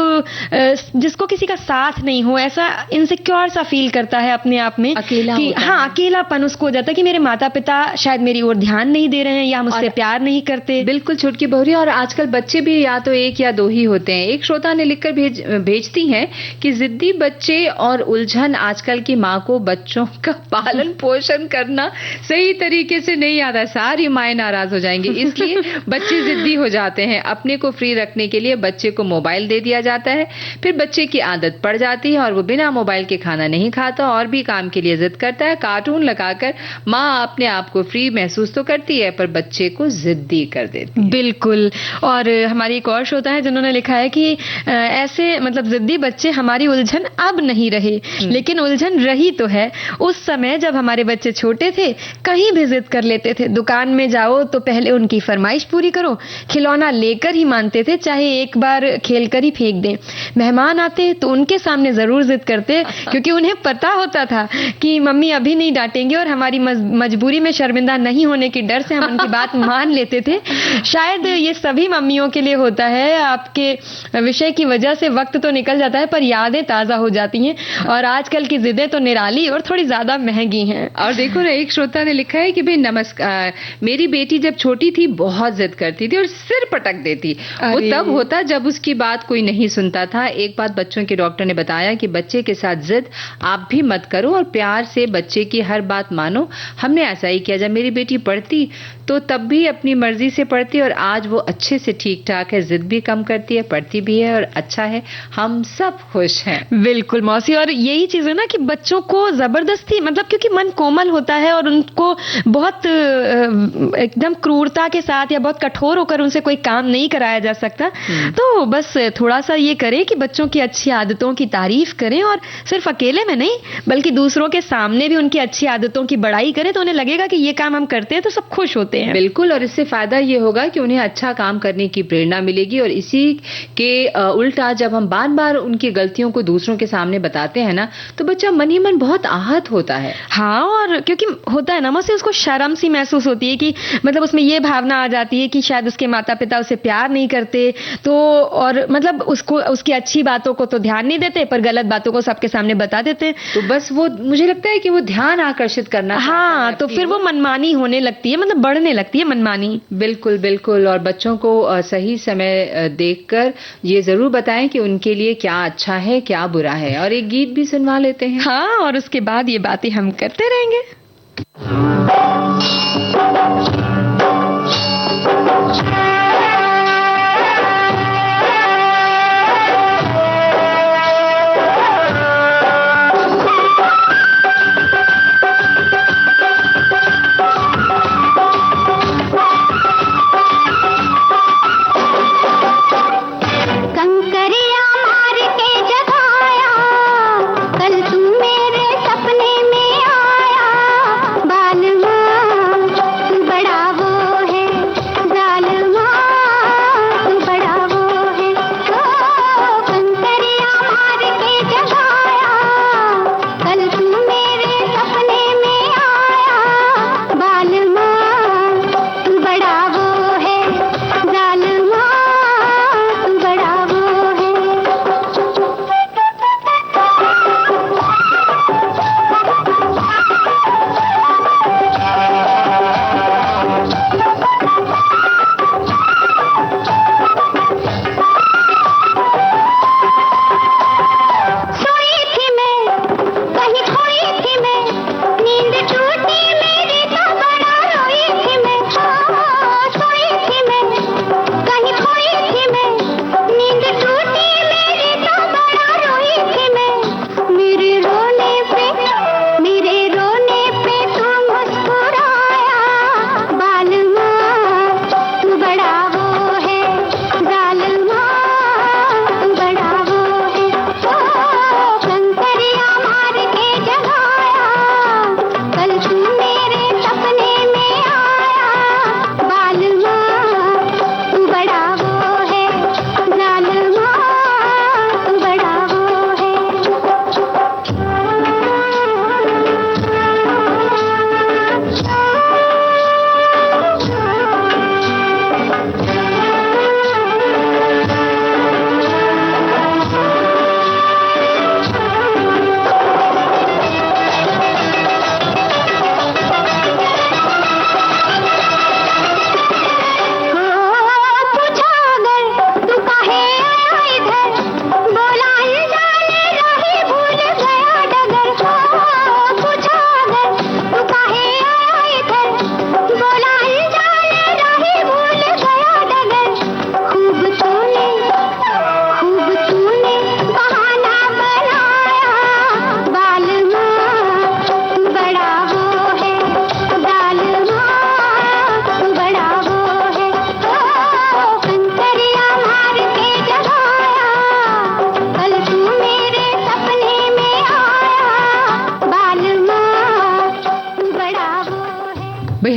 जिसको किसी का साथ नहीं हो, ऐसा इनसिक्योर सा फील करता है अपने आप में, अकेला कि होता हाँ है। अकेलापन उसको हो जाता है कि मेरे माता पिता शायद मेरी ओर ध्यान नहीं दे रहे हैं, या मुझसे प्यार नहीं करते। बिल्कुल छुटकी बहुरिया। और आजकल बच्चे भी या तो एक या दो ही होते हैं। एक श्रोता ने लिखकर भेजती हैं कि जिद्दी बच्चे और उलझन आजकल की माँ को बच्चों का पालन पोषण करना सही तरीके से नहीं आता। सारी माएं नाराज हो जाएंगी, इसलिए बच्चे जिद्दी हो जाते हैं। अपने को फ्री रखने के लिए बच्चे को मोबाइल दे दिया जाता है, फिर बच्चे की आदत पड़ जाती है और वो बिना मोबाइल के खाना नहीं खाता और भी काम के लिए जिद करता है। कार्टून लगाकर माँ अपने आप को फ्री महसूस तो करती है, पर बच्चे को जिद्दी कर देती है। बिल्कुल। और हमारी एक और श्रोता है जिन्होंने लिखा है कि ऐसे मतलब जिद्दी बच्चे हमारी उलझन अब नहीं रहे, लेकिन उलझन रही तो है। उस समय जब हमारे बच्चे छोटे थे कहीं भी जिद कर लेते थे। दुकान में जाओ तो पहले उनकी फरमाइश पूरी करो, खिलौना लेकर ही मानते थे, चाहे एक बार खेल कर ही फेंक दें। मेहमान आते तो उनके सामने जरूर जिद करते, क्योंकि उन्हें पता होता था कि मम्मी अभी नहीं डांटेंगे और हमारी मजबूरी में शर्मिंदा नहीं होने की डर से हम उनकी बात मान लेते थे। शायद ये सभी मम्मियों के लिए होता है। आपके विषय की वजह से वक्त तो निकल जाता है पर यादें ताजा हो जाती हैं, और आजकल की जिदें तो निराली और थोड़ी ज्यादा महंगी हैं। और देखो ना, एक श्रोता ने लिखा है कि भाई नमस्कार, मेरी बेटी जब छोटी थी बहुत जिद करती थी और सिर पटक देती। वो तब होता जब उसकी बात कोई नहीं सुनता था। एक बात बच्चों के डॉक्टर ने बताया कि बच्चे के साथ जिद आप भी मत करो और प्यार से बच्चे की हर बात मानो। हमने ऐसा ही किया। जब मेरी बेटी पढ़ती तो तब भी अपनी मर्जी से पढ़ती और आज वो अच्छे से ठीक ठाक है, जिद भी कम करती है, पढ़ती भी है और अच्छा है। हम सब खुश हैं। बिल्कुल मौसी, और यही चीज है ना कि बच्चों को जबरदस्ती, मतलब क्योंकि मन कोमल होता है और उनको बहुत एकदम क्रूरता के साथ या बहुत कठोर होकर उनसे कोई काम नहीं कराया जा सकता। तो बस थोड़ा सा ये करें कि बच्चों की अच्छी आदतों की तारीफ करें, और सिर्फ अकेले में नहीं बल्कि दूसरों के सामने भी उनकी अच्छी आदतों की बड़ाई करें, तो उन्हें लगेगा कि ये काम हम करते हैं तो सब खुश होते हैं। बिल्कुल, और इससे फायदा ये होगा कि उन्हें अच्छा काम करने की प्रेरणा मिलेगी। और इसी के उल्टा जब हम बार बार उनकी गलतियों को दूसरों के सामने बताते हैं ना, तो बच्चा मन ही मन बहुत आहत होता है। हाँ, और क्योंकि होता है ना मौसी, उसको शर्म सी महसूस होती है कि मतलब उसमें ये भावना आ जाती है कि शायद उसके माता पिता उसे प्यार नहीं करते, तो और मतलब उसको उसकी अच्छी बातों को तो ध्यान नहीं देते पर गलत बातों को सबके सामने बता देते। तो बस वो, मुझे लगता है कि वो ध्यान आकर्षित करना। हाँ, तो फिर वो मनमानी होने लगती है, मतलब बढ़ने लगती है मनमानी। बिल्कुल बिल्कुल। और बच्चों को सही समय देखकर ये जरूर बताएं कि उनके लिए क्या अच्छा है क्या बुरा है। और एक गीत भी सुनवा लेते हैं। हाँ, और उसके बाद ये बातें हम करते रहेंगे। कंकरिया मार के जगाया, कल तू मेरे सपने में आया। बालमा तू बड़ा वो है, जालमा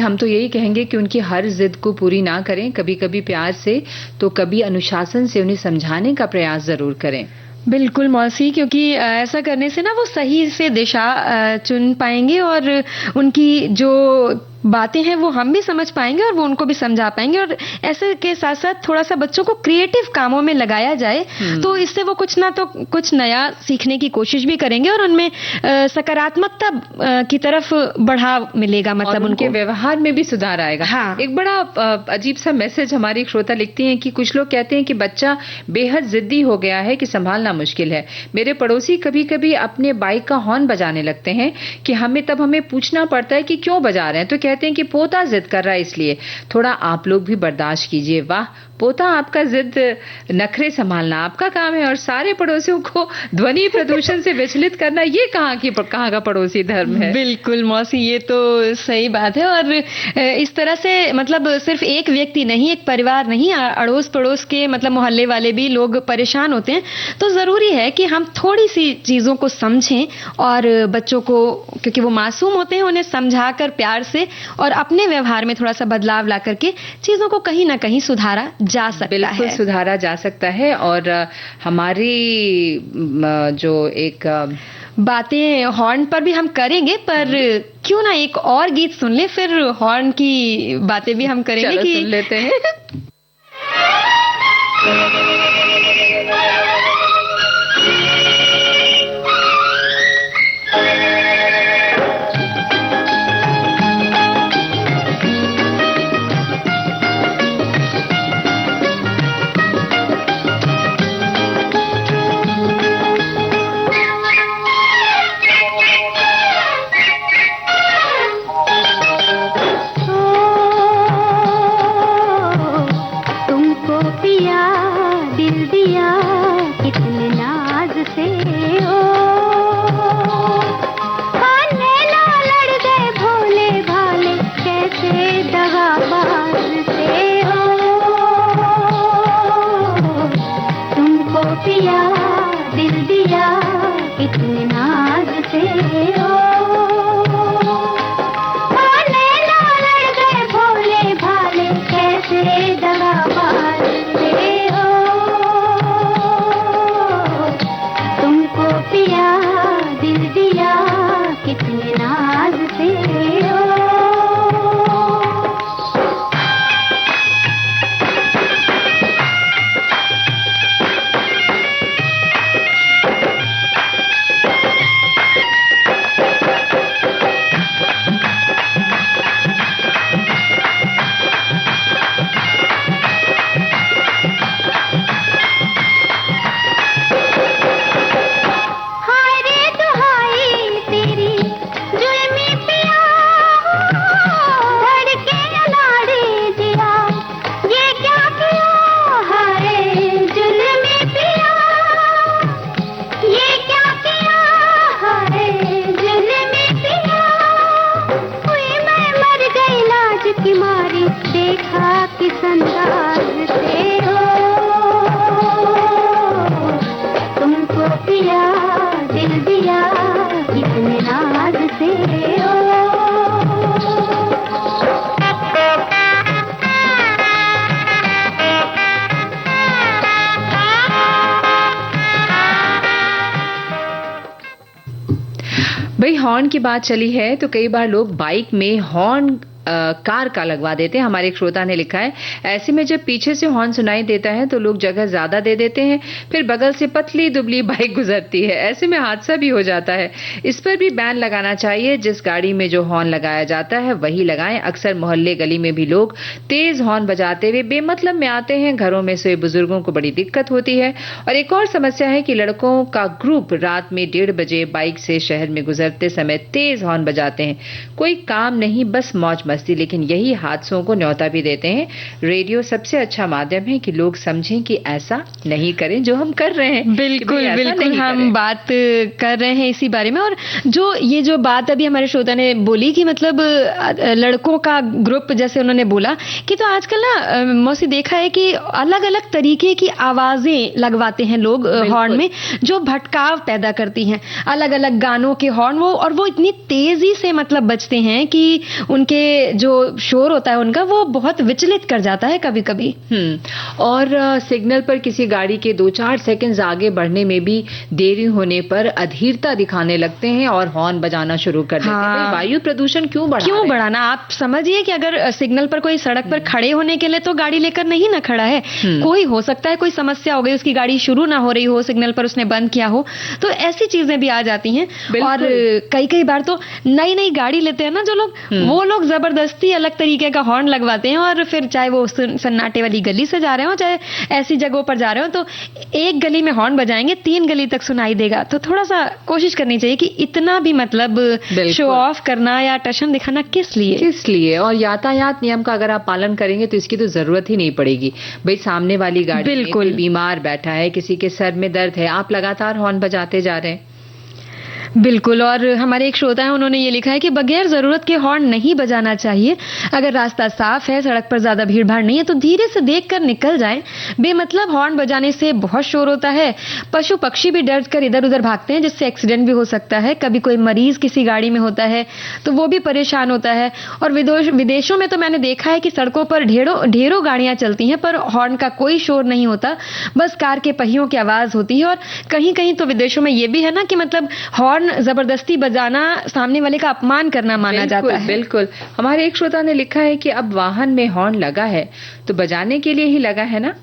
हम तो यही कहेंगे कि उनकी हर जिद को पूरी ना करें, कभी कभी प्यार से तो कभी अनुशासन से उन्हें समझाने का प्रयास जरूर करें। बिल्कुल मौसी, क्योंकि ऐसा करने से ना वो सही से दिशा चुन पाएंगे और उनकी जो बातें हैं वो हम भी समझ पाएंगे और वो उनको भी समझा पाएंगे। और ऐसे के साथ साथ थोड़ा सा बच्चों को क्रिएटिव कामों में लगाया जाए तो इससे वो कुछ ना तो कुछ नया सीखने की कोशिश भी करेंगे और उनमें सकारात्मकता की तरफ बढ़ाव मिलेगा, मतलब उनके उनको व्यवहार में भी सुधार आएगा। हाँ। एक बड़ा अजीब सा मैसेज हमारी श्रोता लिखती हैं कि कुछ लोग कहते हैं कि बच्चा बेहद जिद्दी हो गया है कि संभालना मुश्किल है। मेरे पड़ोसी कभी कभी अपने बाइक का हॉर्न बजाने लगते हैं कि हमें पूछना पड़ता है कि क्यों बजा रहे हैं, तो कहते हैं कि पोता जिद कर रहा है इसलिए, थोड़ा आप लोग भी बर्दाश्त कीजिए। वाह पोता, आपका जिद नखरे संभालना आपका काम है और सारे पड़ोसियों को ध्वनि प्रदूषण से विचलित करना ये कहाँ का पड़ोसी धर्म है। बिल्कुल मौसी, ये तो सही बात है। और इस तरह से मतलब सिर्फ एक व्यक्ति नहीं, एक परिवार नहीं, अड़ोस पड़ोस के मतलब मोहल्ले वाले भी लोग परेशान होते हैं। तो जरूरी है कि हम थोड़ी सी चीजों को समझें और बच्चों को, क्योंकि वो मासूम होते हैं, उन्हें समझाकर प्यार से और अपने व्यवहार में थोड़ा सा बदलाव ला करके चीजों को कहीं ना कहीं सुधारा जा सकता बिल्कुल है। सुधारा जा सकता है। और हमारी जो एक बातें हॉर्न पर भी हम करेंगे, पर क्यों ना एक और गीत सुन ले, फिर हॉर्न की बातें भी हम करेंगे। चलो सुन लेते हैं। भाई हॉर्न की बात चली है तो कई बार लोग बाइक में हॉर्न कार का लगवा देते हैं। हमारे एक श्रोता ने लिखा है, ऐसे में जब पीछे से हॉर्न सुनाई देता है तो लोग जगह ज्यादा दे देते हैं, फिर बगल से पतली दुबली बाइक गुजरती है, ऐसे में हादसा भी हो जाता है। इस पर भी बैन लगाना चाहिए। जिस गाड़ी में जो हॉर्न लगाया जाता है वही लगाएं। अक्सर मोहल्ले गली में भी लोग तेज हॉर्न बजाते हुए बेमतलब में आते हैं। घरों में सोए बुजुर्गों को बड़ी दिक्कत होती है। और एक और समस्या है कि लड़कों का ग्रुप रात में 1:30 बजे बाइक से शहर में गुजरते समय तेज हॉर्न बजाते हैं। कोई काम नहीं, बस मौज मस्ती, लेकिन यही हादसों को न्योता भी देते हैं। रेडियो सबसे अच्छा माध्यम है कि लोग समझें कि ऐसा नहीं करें जो हम कर रहे हैं। बिल्कुल बिल्कुल, हम बात कर रहे हैं इसी बारे में। और ये जो बात अभी हमारे श्रोता ने बोली कि मतलब लड़कों का ग्रुप, जैसे उन्होंने बोला कि तो आजकल ना मौसी देखा है कि अलग अलग तरीके की आवाजें लगवाते हैं लोग हॉर्न में, जो भटकाव पैदा करती हैं। अलग अलग गानों के हॉर्न वो इतनी तेजी से मतलब बजते हैं कि उनके जो शोर होता है उनका वो बहुत विचलित कर जाता है कभी कभी। और सिग्नल पर किसी गाड़ी के 2-4 सेकंड्स आगे बढ़ने में भी देरी होने पर अधीरता दिखाने लगते हैं और हॉर्न बजाना शुरू कर देते हैं। भाई, वायु प्रदूषण क्यों बढ़ाना? आप समझिए कि अगर सिग्नल पर कोई सड़क पर खड़े होने के लिए तो गाड़ी लेकर नहीं ना खड़ा है, कोई हो सकता है कोई समस्या हो गई, उसकी गाड़ी शुरू ना हो रही हो, सिग्नल पर उसने बंद किया हो, तो ऐसी चीजें भी आ जाती हैं। और कई बार तो नई गाड़ी लेते हैं ना जो लोग, वो लोग जबरदस्ती अलग तरीके का हॉर्न लगवाते हैं, और फिर चाहे वो सन्नाटे वाली गली से जा रहे हो चाहे ऐसी जगहों पर जा रहे हो, तो एक गली में हॉर्न बजाएंगे 3 गली तक सुनाई देगा। तो थोड़ा सा कोशिश करनी चाहिए कि इतना भी मतलब शो ऑफ करना या टशन दिखाना किस लिए। और यातायात नियम का अगर आप पालन करेंगे तो इसकी तो जरूरत ही नहीं पड़ेगी। भाई, सामने वाली गाड़ी बिल्कुल में बीमार बैठा है, किसी के सर में दर्द है, आप लगातार हॉर्न बजाते जा रहे हैं। बिल्कुल। और हमारे एक श्रोता है, उन्होंने ये लिखा है कि बगैर जरूरत के हॉर्न नहीं बजाना चाहिए। अगर रास्ता साफ है, सड़क पर ज्यादा भीड़ भाड़ नहीं है तो धीरे से देखकर निकल जाएं। बेमतलब हॉर्न बजाने से बहुत शोर होता है, पशु पक्षी भी डर कर इधर उधर भागते हैं, जिससे एक्सीडेंट भी हो सकता है। कभी कोई मरीज किसी गाड़ी में होता है तो वो भी परेशान होता है। और विदेशों में तो मैंने देखा है कि सड़कों पर ढेरों गाड़ियां चलती हैं पर हॉर्न का कोई शोर नहीं होता, बस कार के पहियों की आवाज होती है। और कहीं कहीं तो विदेशों में ये भी है ना कि मतलब हॉर्न जबरदस्ती बजाना सामने वाले का अपमान करना माना जाता है। बिल्कुल। हमारे एक श्रोता ने लिखा है कि अब वाहन में हॉर्न लगा है तो बजाने के लिए ही लगा है ना,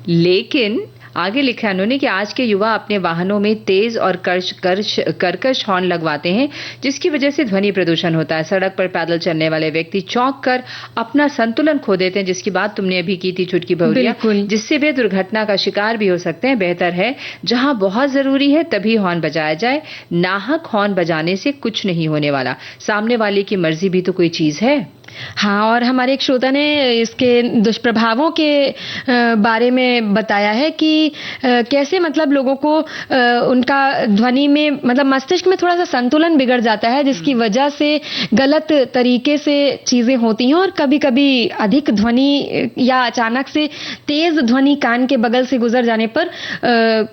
लेकिन आगे लिखा है उन्होंने कि आज के युवा अपने वाहनों में तेज और कर्कश हॉर्न लगवाते हैं, जिसकी वजह से ध्वनि प्रदूषण होता है। सड़क पर पैदल चलने वाले व्यक्ति चौंक कर अपना संतुलन खो देते हैं, जिसकी बात तुमने अभी की थी चुटकी बहुरिया, जिससे वे दुर्घटना का शिकार भी हो सकते हैं। बेहतर है जहां बहुत जरूरी है तभी हॉर्न बजाया जाए, नाहक हॉर्न बजाने से कुछ नहीं होने वाला। सामने वाले की मर्जी भी तो कोई चीज है। हाँ, और हमारे एक श्रोता ने इसके दुष्प्रभावों के बारे में बताया है कि कैसे मतलब लोगों को उनका ध्वनि में मतलब मस्तिष्क में थोड़ा सा संतुलन बिगड़ जाता है, जिसकी वजह से गलत तरीके से चीजें होती हैं। और कभी कभी अधिक ध्वनि या अचानक से तेज ध्वनि कान के बगल से गुजर जाने पर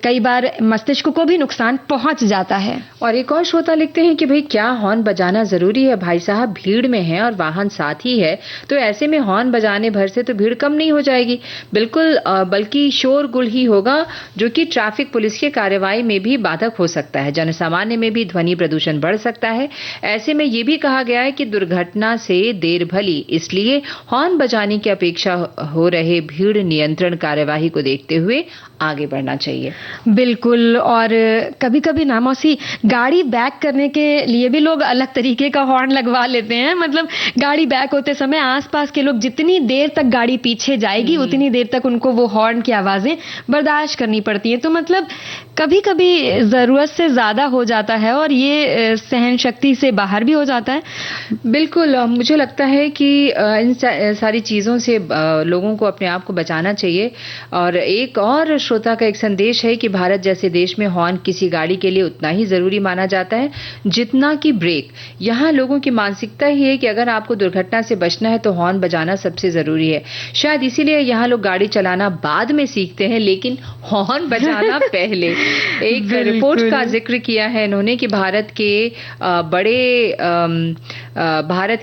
कई बार मस्तिष्क को भी नुकसान पहुंच जाता है। और एक और श्रोता लिखते हैं कि भाई, क्या हॉर्न बजाना जरूरी है? भाई साहब, भीड़ में है और वाहन साथ ही है, तो ऐसे में हॉर्न बजाने भर से तो भीड़ कम नहीं हो जाएगी। बिल्कुल, बल्कि शोरगुल ही होगा, जो कि ट्रैफिक पुलिस की कार्रवाई में भी बाधक हो सकता है। जनसामान्य में भी ध्वनि प्रदूषण बढ़ सकता है। ऐसे में ये भी कहा गया है कि दुर्घटना से देर भली, इसलिए हॉर्न बजाने की अपेक्षा हो रहे भीड़ नियंत्रण कार्यवाही को देखते हुए आगे बढ़ना चाहिए। बिल्कुल। और कभी कभी ना मौसी, गाड़ी बैक करने के लिए भी लोग अलग तरीके का हॉर्न लगवा लेते हैं। मतलब गाड़ी बैक होते समय आसपास के लोग जितनी देर तक गाड़ी पीछे जाएगी उतनी देर तक उनको वो हॉर्न की आवाजें बर्दाश्त करनी पड़ती हैं। तो मतलब कभी कभी जरूरत से ज्यादा हो जाता है और ये सहन शक्ति से बाहर भी हो जाता है। बिल्कुल, मुझे लगता है कि इन सारी चीजों से लोगों को अपने आप को बचाना चाहिए। और एक और श्रोता का एक संदेश है कि भारत जैसे देश में हॉर्न किसी गाड़ी के लिए उतना ही जरूरी माना जाता है जितना कि ब्रेक। यहाँ लोगों की मानसिकता ही है कि अगर आपको दुर्घटना से बचना है तो हॉर्न बजाना सबसे जरूरी है। शायद इसीलिए यहाँ लोग गाड़ी चलाना बाद में सीखते हैं, लेकिन हॉर्न बजाना पहले। एक रिपोर्ट का जिक्र किया है इन्होंने कि भारत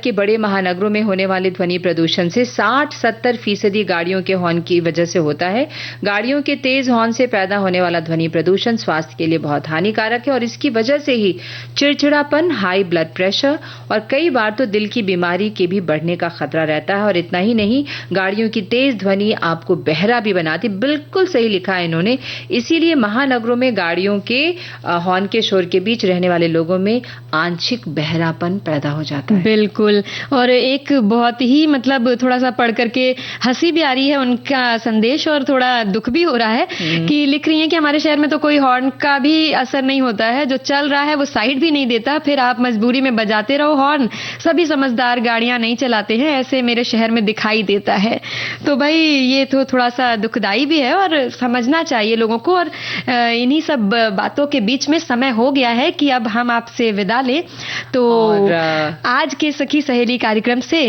के बड़े महानगरों में होने वाले ध्वनि प्रदूषण से 60-70% गाड़ियों के हॉर्न की वजह से होता है। गाड़ियों के तेज हॉर्न से पैदा होने वाला ध्वनि प्रदूषण स्वास्थ्य के लिए बहुत हानिकारक है और इसकी वजह से ही चिड़चिड़ापन, हाई ब्लड प्रेशर और कई बार तो दिल की बीमारी के भी बढ़ने का खतरा रहता है। और इतना ही नहीं, गाड़ियों की तेज ध्वनि आपको बहरा भी बनाती। बिल्कुल सही लिखा है इन्होंने। इसीलिए महानगरों में गाड़ियों के हॉर्न के शोर के बीच रहने वाले लोगों में आंशिक बहरापन पैदा हो जाता है। बिल्कुल। और एक बहुत ही मतलब थोड़ा सा पढ़ करके हंसी भी आ रही है उनका संदेश और थोड़ा दुख भी हो रहा है कि लिख रही हैं कि हमारे शहर में तो कोई हॉर्न का भी असर नहीं होता है, जो चल रहा है वो साइड भी नहीं देता, फिर आप मजबूरी में बजाते रहो हॉर्न। सभी समझदार गाड़ियां नहीं चलाते हैं, ऐसे मेरे शहर में दिखाई देता है। तो भाई ये तो थोड़ा सा दुखदाई भी है और समझना चाहिए लोगों को। और इन्हीं सब बातों के बीच में समय हो गया है कि अब हम आपसे विदा लें। तो आज के सखी सहेली कार्यक्रम से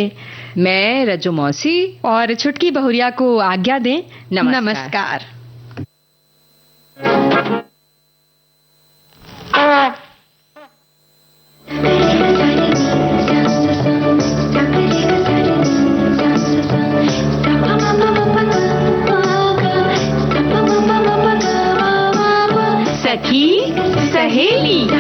मैं रज्जू मौसी और छुटकी बहुरिया को आज्ञा दें। नमस्कार। सहेली।